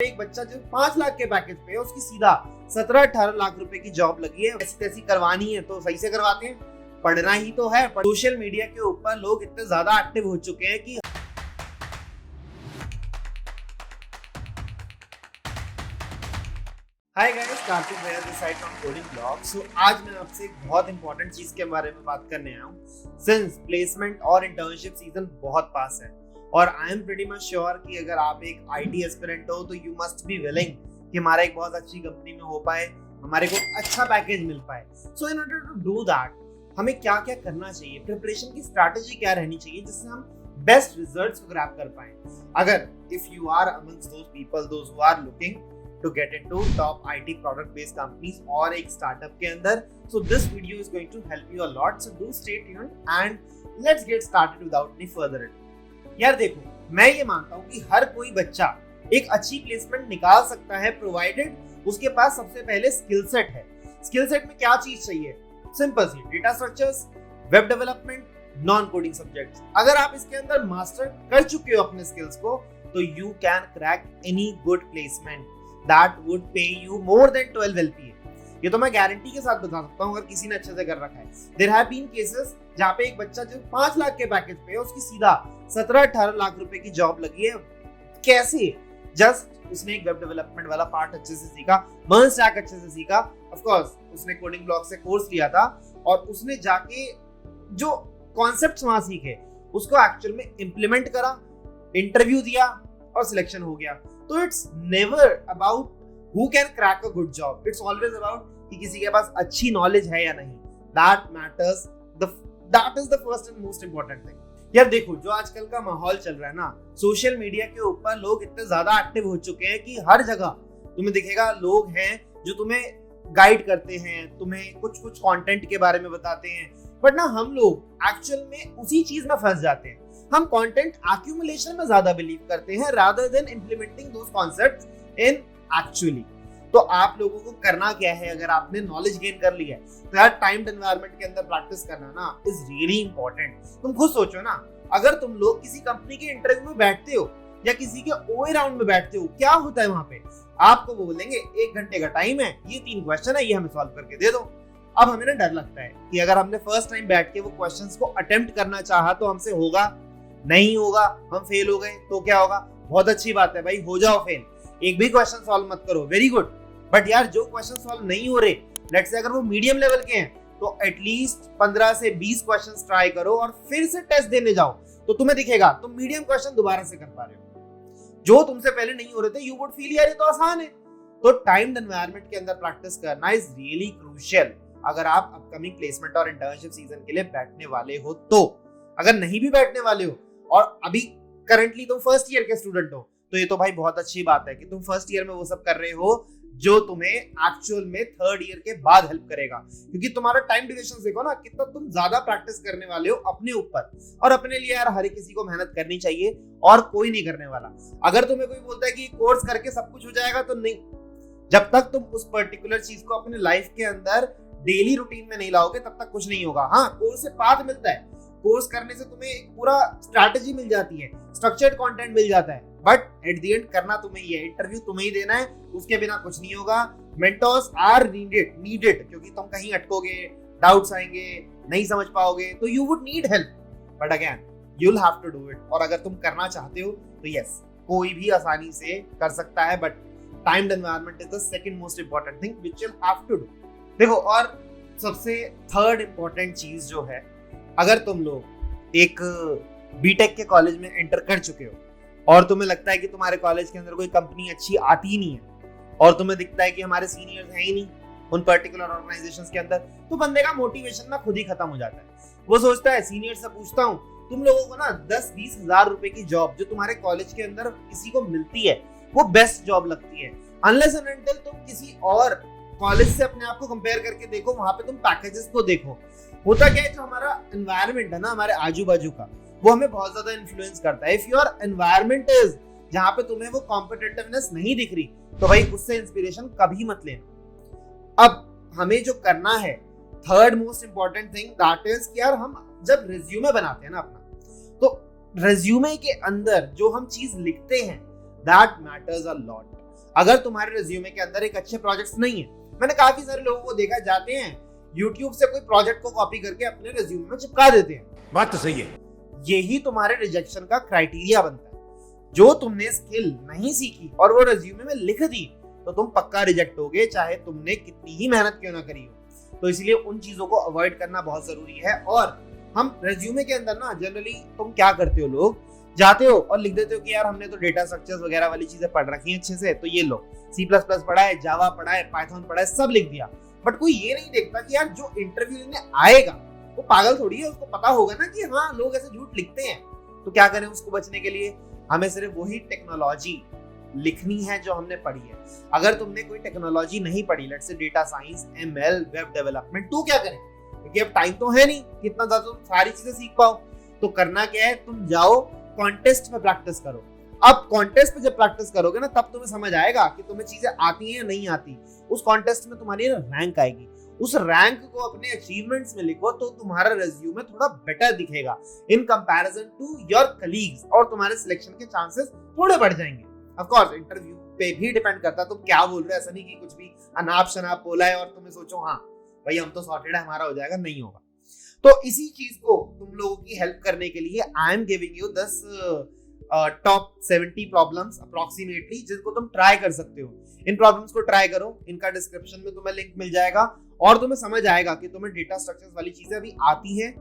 एक बच्चा जो 5 लाख के पैकेज पे है उसकी सीधा 17-18 लाख रुपए की जॉब लगी है। ऐसी तैसी करवानी है तो सही से करवाते हैं, पढ़ना ही तो है। सोशल मीडिया के ऊपर लोग इतने ज्यादा एक्टिव हो चुके हैं कि हाय गाइस, कार्तिक भैया this side from coding blog. So आज मैं आपसे एक बहुत इंपॉर्टेंट चीज के बारे में बात करने आया हूँ। सिंस प्लेसमेंट और इंटर्नशिप सीजन बहुत पास है और I am pretty much sure कि अगर आप एक आईटी एस्पिरेंट हो तो यू मस्ट बी विलिंग कि हमारा एक बहुत अच्छी कंपनी में हो पाए, हमारे को अच्छा पैकेज मिल पाए। So in order to do that हमें क्या क्या करना चाहिए, प्रिपरेशन की स्ट्रैटेजी क्या रहनी चाहिए जिससे हम बेस्ट रिजल्ट्स को ग्रैब कर पाए। अगर if you are amongst those people those who are looking to get into top IT product based companies और एक startup के अंदर, so this video is going to help you a lot, so do stay tuned and let's get started without any further ado। यार देखो, मैं ये मानता हूँ कि हर कोई बच्चा एक अच्छी प्लेसमेंट निकाल सकता है प्रोवाइडेड उसके पास सबसे पहले स्किल सेट है। स्किल सेट में क्या चीज चाहिए? Simple C data structures, web development, non coding subjects. अगर आप इसके अंदर मास्टर कर चुके हो अपने स्किल्स को तो you can crack any good placement that would pay you more than 12 LPA। ये तो मैं गारंटी के साथ बता सकता हूँ अगर किसी ने अच्छे से कर रखा है। There have been cases जहाँ पे एक बच्चा जो 5 लाख के पैकेज पे है उसकी सीधा 17-18 लाख रुपए की जॉब लगी है। कैसे? जस्ट उसने एक वेब डेवलपमेंट वाला पार्ट अच्छे से सीखा, मर्ज स्टैक अच्छे से सीखा, ऑफ कोर्स उसने कोडिंग ब्लॉक से कोर्स लिया था और उसने जाके जो कॉन्सेप्ट्स वहां सीखे उसको एक्चुअल में इंप्लीमेंट करा, इंटरव्यू दिया और सिलेक्शन हो गया। तो it's never about who can crack a good job, it's always about कि किसी के पास अच्छी नॉलेज है या नहीं। That matters, that is the first and most important thing. यार देखो, जो आजकल का माहौल चल रहा है ना, सोशल मीडिया के ऊपर लोग इतने ज्यादा एक्टिव हो चुके हैं कि हर जगह तुम्हें दिखेगा लोग हैं जो तुम्हें गाइड करते हैं, तुम्हें कुछ कुछ कंटेंट के बारे में बताते हैं, बट ना हम लोग एक्चुअल में उसी चीज में फंस जाते हैं। हम कंटेंट एक्यूमुलेशन में ज्यादा बिलीव करते हैं rather than implementing those concepts in actually. तो आप लोगों को करना क्या है? अगर आपने नॉलेज गेन कर लिया है तो यार टाइम्ड एनवायरनमेंट के अंदर प्रैक्टिस करना ना इज रियली इंपॉर्टेंट। तुम खुद सोचो ना, अगर तुम लोग किसी कंपनी के इंटरव्यू में बैठते हो या किसी के ओए राउंड में बैठते हो, क्या होता है वहां पे? आपको वो बोलेंगे 1 घंटे का टाइम है, ये 3 क्वेश्चन है, ये हमें सॉल्व करके दे दो। अब हमें ना डर लगता है कि अगर हमने फर्स्ट टाइम बैठ के वो क्वेश्चंस को अटेम्प्ट करना चाहा तो हमसे होगा नहीं होगा, हम फेल हो गए तो क्या होगा? बहुत अच्छी बात है भाई, हो जाओ फेल, एक भी क्वेश्चन सॉल्व मत करो, वेरी गुड। बट यार जो क्वेश्चन सॉल्व नहीं हो रहे, लेट्स से अगर वो मीडियम लेवल के हैं तो एटलीस्ट 15 से 20 क्वेश्चंस ट्राई करो और फिर से टेस्ट देने जाओ तो तुम्हें दिखेगा तुम मीडियम क्वेश्चन दोबारा से कर पा रहे हो जो तुमसे पहले नहीं हो रहे थे। यू वुड फील यार ये तो आसान है। तो टाइम्ड एनवायरनमेंट के अंदर प्रैक्टिस करना इज रियली क्रूशियल अगर आप अपकमिंग प्लेसमेंट और इंटर्नशिप सीजन के लिए बैठने वाले हो तो। अगर नहीं भी बैठने वाले हो और अभी करंटली तुम फर्स्ट ईयर के स्टूडेंट हो तो ये तो भाई बहुत अच्छी बात है कि तुम फर्स्ट ईयर में वो सब कर रहे हो जो तुम्हें एक्चुअल में थर्ड ईयर के बाद हेल्प करेगा। क्योंकि तुम्हारा टाइम ड्यूरेशन देखो ना, कितना तुम ज्यादा प्रैक्टिस करने वाले हो अपने ऊपर। और अपने लिए यार हर किसी को मेहनत करनी चाहिए और कोई नहीं करने वाला। अगर तुम्हें कोई बोलता है कि कोर्स करके सब कुछ हो जाएगा तो नहीं, जब तक तुम उस पर्टिकुलर चीज को अपने लाइफ के अंदर डेली रूटीन में नहीं लाओगे तब तक कुछ नहीं होगा। हाँ, कोर्स से पाथ मिलता है, कोर्स करने से तुम्हें एक पूरा स्ट्रैटेजी मिल जाती है, स्ट्रक्चर्ड कंटेंट मिल जाता है, बट एट द एंड करना तुम्हें ही है, इंटरव्यू तुम्हें ही देना है, उसके बिना कुछ नहीं होगा। मेंटर्स आर नीडेड क्योंकि तुम कहीं अटकोगे, डाउट्स आएंगे, नहीं समझ पाओगे तो you would need help, but again you will have to do it. और अगर तुम करना चाहते हो तो यस, कोई भी आसानी से कर सकता है, but timed environment is the second most important thing which you have to do. देखो, और सबसे थर्ड इंपॉर्टेंट चीज जो है, अगर तुम लोग एक बीटेक के कॉलेज में एंटर कर चुके हो और तुम्हें लगता है कि तुम्हारे कॉलेज के अंदर कोई कंपनी अच्छी आती ही नहीं है और तुम्हें दिखता है कि हमारे सीनियर्स हैं ही नहीं उन पर्टिकुलर ऑर्गेनाइजेशंस के अंदर, तो बंदे का मोटिवेशन ना खुद ही खत्म हो जाता है। वो सोचता है, सीनियर से पूछता हूँ, तुम लोगों को ना 10-20 हजार रुपए की जॉब जो तुम्हारे कॉलेज के अंदर किसी को मिलती है वो बेस्ट जॉब लगती है। अनलेस एंड अनटिल तुम किसी और कॉलेज से अपने आप को कंपेयर करके देखो, वहां पे तुम पैकेजेस को देखो। होता क्या है, जो हमारा एनवायरनमेंट है ना हमारे आजू बाजू का, वो हमें बहुत ज्यादा इन्फ्लुएंस करता है। इफ योर एनवायरनमेंट इज जहां पे तुम्हें वो कॉम्पिटिटिवनेस नहीं दिख रही तो भाई उससे इंस्पिरेशन कभी मत लेना। अब हमें जो करना है, third most important thing that is कि यार हम जब रिज्यूमे बनाते हैं ना अपना, तो रिज्यूमे के अंदर जो हम चीज लिखते हैं दैट मैटर्स अ लॉट। अगर तुम्हारे रिज्यूमे के अंदर एक अच्छे प्रोजेक्ट्स नहीं है, मैंने काफी सारे लोगों को देखा, जाते हैं यूट्यूब से कोई प्रोजेक्ट को कॉपी करके अपने रिज्यूमे में चिपका देते हैं। बात तो सही है। यही तुम्हारे रिजेक्शन का क्राइटेरिया बनता है। जो तुमने स्किल नहीं सीखी और वो रिज्यूमे में लिख दी तो तुम पक्का रिजेक्ट होगे, चाहे तुमने कितनी ही मेहनत क्यों ना करी हो। तो इसलिए उन चीजों को अवॉइड करना बहुत जरूरी है। और हम रिज्यूमे के अंदर ना जनरली तुम क्या करते हो, लोग जाते हो और लिख देते हो कि यार हमने तो डेटा स्ट्रक्चर्स वगैरह वाली चीजें पढ़ रखी हैं अच्छे से, तो ये लो C++ पढ़ा है, जावा पढ़ा है, पाइथन पढ़ा है, सब लिख दिया। बट कोई ये नहीं देखता कि यार जो इंटरव्यू लेने आएगा वो पागल थोड़ी है, उसको पता होगा ना कि हाँ लोग ऐसे झूठ लिखते हैं। तो क्या करें उसको बचने के लिए, हमें सिर्फ वही टेक्नोलॉजी लिखनी है जो हमने पढ़ी है। अगर तुमने कोई टेक्नोलॉजी नहीं पढ़ी, let's say data science, ML, web development, तो क्या करें, क्योंकि अब टाइम तो है नहीं कि इतना ज्यादा तुम सारी चीजें सीख पाओ। तो करना क्या है, तुम जाओ कॉन्टेस्ट में प्रैक्टिस करो। अब कॉन्टेस्ट में जब प्रैक्टिस करोगे ना तब तुम्हें समझ आएगा कि तुम्हें चीजें आती हैं या नहीं आती। उस कॉन्टेस्ट में तुम्हारी रैंक आएगी, उस रैंक को अपने अचीवमेंट्स में लिखो तो तुम्हारा रिज्यूमे थोड़ा बेटर दिखेगा in comparison to your colleagues, और तुम्हारे सिलेक्शन के चांसेस थोड़े बढ़ जाएंगे। ऑफ कोर्स इंटरव्यू पे भी डिपेंड करता है तुम क्या बोल रहे हो, ऐसा नहीं कि कुछ भी अनाप शनाप बोला है और तुम्हें सोचो हाँ भाई हम तो सॉर्टेड है, हमारा हो जाएगा, नहीं होगा। तो इसी चीज को तुम लोगों की हेल्प करने के लिए I am giving you 10 top 70 problems approximately, जिनको तुम ट्राई कर सकते हो। इन प्रॉब्लम्स को ट्राई करो, इनका डिस्क्रिप्शन में तुम्हें लिंक मिल जाएगा और तुम्हें समझ आएगा कि तुम्हें डेटा स्ट्रक्चर्स वाली चीजें अभी आती है,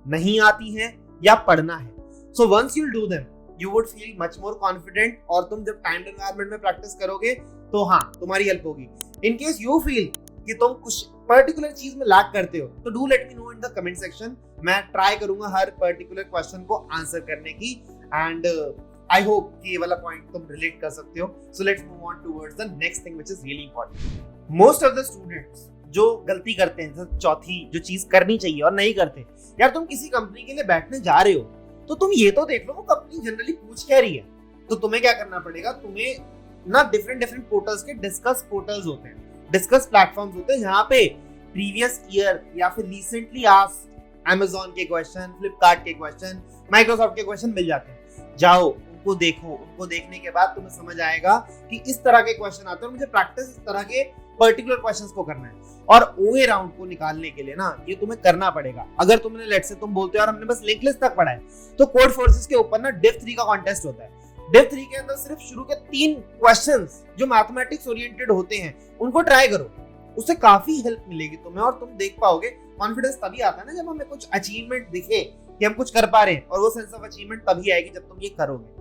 नहीं आती है, या पढ़ना है। So once you do them you would feel much more confident, और तुम जब टाइम्ड एनवायरनमेंट में प्रैक्टिस करोगे तो हाँ तुम्हारी हेल्प होगी। इन केस यू फील कि तुम कुछ पर्टिकुलर चीज में लैक करते हो तो do let me know in the comment section. मैं ट्राई करूंगा हर पर्टिकुलर क्वेश्चन को आंसर करने की, एंड आई होप कि ये वाला पॉइंट तुम रिलेट कर सकते हो। So let's move on towards the next thing which is really important. Most of the students जो गलती करते हैं, चौथी जो चीज करनी चाहिए और नहीं करते, यार तुम किसी कंपनी के लिए बैठने जा रहे हो तो तुम ये तो देख लो वो कंपनी जनरली पूछ क्या रही है। तो तुम्हें क्या करना पड़ेगा, तुम्हें ना डिफरेंट पोर्टल्स के डिस्कस पोर्टल्स होते हैं, डिस्कस प्लेटफॉर्म्स होते हैं जहां पे प्रीवियस ईयर या फिर रिसेंटली आस्क्ड अमेज़न के क्वेश्चन, फ्लिपकार्ट के क्वेश्चन, माइक्रोसॉफ्ट के क्वेश्चन मिल जाते हैं। जाओ उनको देखो, उनको देखने के बाद तुम्हें समझ आएगा कि इस तरह के क्वेश्चन आते हैं, मुझे प्रैक्टिस इस तरह के पर्टिकुलर क्वेश्चंस को करना है। और ओए राउंड को निकालने के लिए ना ये तुम्हें करना पड़ेगा। अगर तुमने लेट से तुम बोलते हो यार हमने बस लिंक लिस्ट तक पढ़ा है, तो कोड फोर्सेस के ऊपर ना डिव 3 का कॉन्टेस्ट होता है। डिव 3 के अंदर सिर्फ शुरू के 3 क्वेश्चंस जो मैथमेटिक्स ओरिएंटेड होते हैं उनको ट्राई करो, उससे काफी हेल्प मिलेगी तुम्हें और तुम देख पाओगे। कॉन्फिडेंस तभी आता है ना जब हमें कुछ अचीवमेंट दिखे कि हम कुछ कर पा रहे हैं, और वो सेंस ऑफ अचीवमेंट तभी आएगी जब तुम ये करोगे।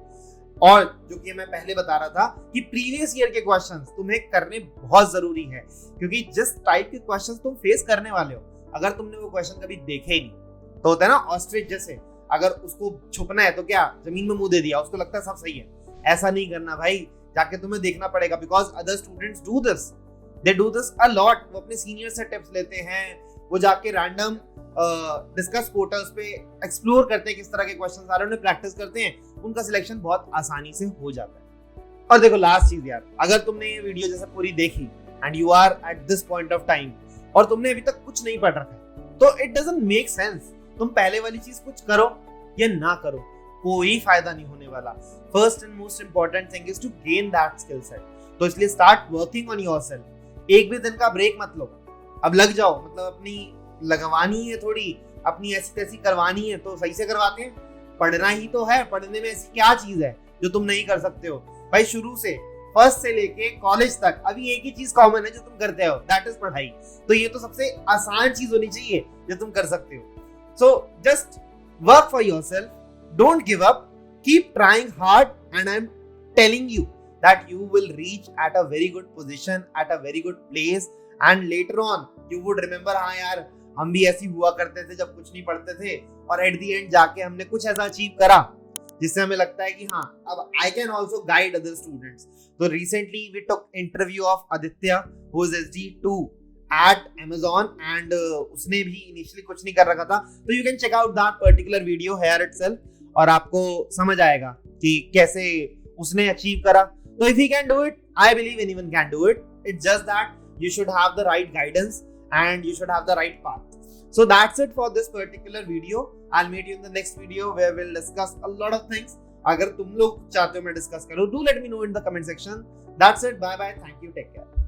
और जो कि मैं पहले बता रहा था कि प्रीवियस ईयर के क्वेश्चंस तुम्हें करने बहुत जरूरी है, क्योंकि जिस टाइप के क्वेश्चंस तुम फेस करने वाले हो, अगर तुमने वो क्वेश्चन कभी देखे ही नहीं तो होता है ना ऑस्ट्रिच जैसे, अगर उसको छुपना है तो क्या जमीन में मुंह दे दिया, उसको लगता है सब सही है। ऐसा नहीं करना भाई, जाके तुम्हें देखना पड़ेगा, because other students do this, they do this a lot. वो अपने सीनियर से टिप्स लेते हैं, वो जाके रैंडम डिस्कस पोर्टल्स पे एक्सप्लोर करते हैं किस तरह के क्वेश्चंस आ रहे हैं, उन्हें प्रैक्टिस करते हैं, उनका सिलेक्शन बहुत आसानी से हो जाता है। और देखो लास्ट चीज यार, अगर तुमने ये वीडियो जैसे पूरी देखी and you are at this point of time और तुमने अभी तक कुछ नहीं पढ़ रखा है, तो इट डजंट मेक सेंस तुम पहले वाली चीज कुछ करो या ना करो, कोई फायदा नहीं होने वाला। First and most important thing is to gain that skill set. तो इसलिए स्टार्ट वर्किंग ऑन योरसेल्फ। एक भी दिन का ब्रेक मत लो, अब लग जाओ, मतलब अपनी लगवानी है थोड़ी, अपनी ऐसी तैसी करवानी है तो सही से करवाते हैं। पढ़ना ही तो है, पढ़ने में ऐसी क्या चीज है जो तुम नहीं कर सकते हो भाई। शुरू से फर्स्ट से लेके कॉलेज तक अभी एक ही चीज कॉमन है जो तुम करते हो, दैट इज पढ़ाई। तो ये तो सबसे आसान चीज होनी चाहिए जो तुम कर सकते हो। So just work for yourself, don't give up, keep trying hard, and I am telling you that you will reach at a very good position, at a very good place, and later on you would remember हाँ यार हम भी ऐसी हुआ करते थे जब कुछ नहीं पढ़ते थे, और at the end जाके हमने कुछ ऐसा अचीव करा जिससे हमें लगता है कि हाँ अब I can also guide other students. तो recently we took interview of Aditya who is SD2 at Amazon, and उसने भी initially कुछ नहीं कर रखा था, तो you can check out that particular video here itself, और आपको समझ आएगा कि कैसे उसने अचीव करा। So if he can do it, I believe anyone can do it. It's just that you should have the right guidance and you should have the right path. So that's it for this particular video. I'll meet you in the next video where we'll discuss a lot of things. अगर तुम लोग चाहते हो मैं discuss करूं, do let me know in the comment section. That's it, bye bye, thank you, take care.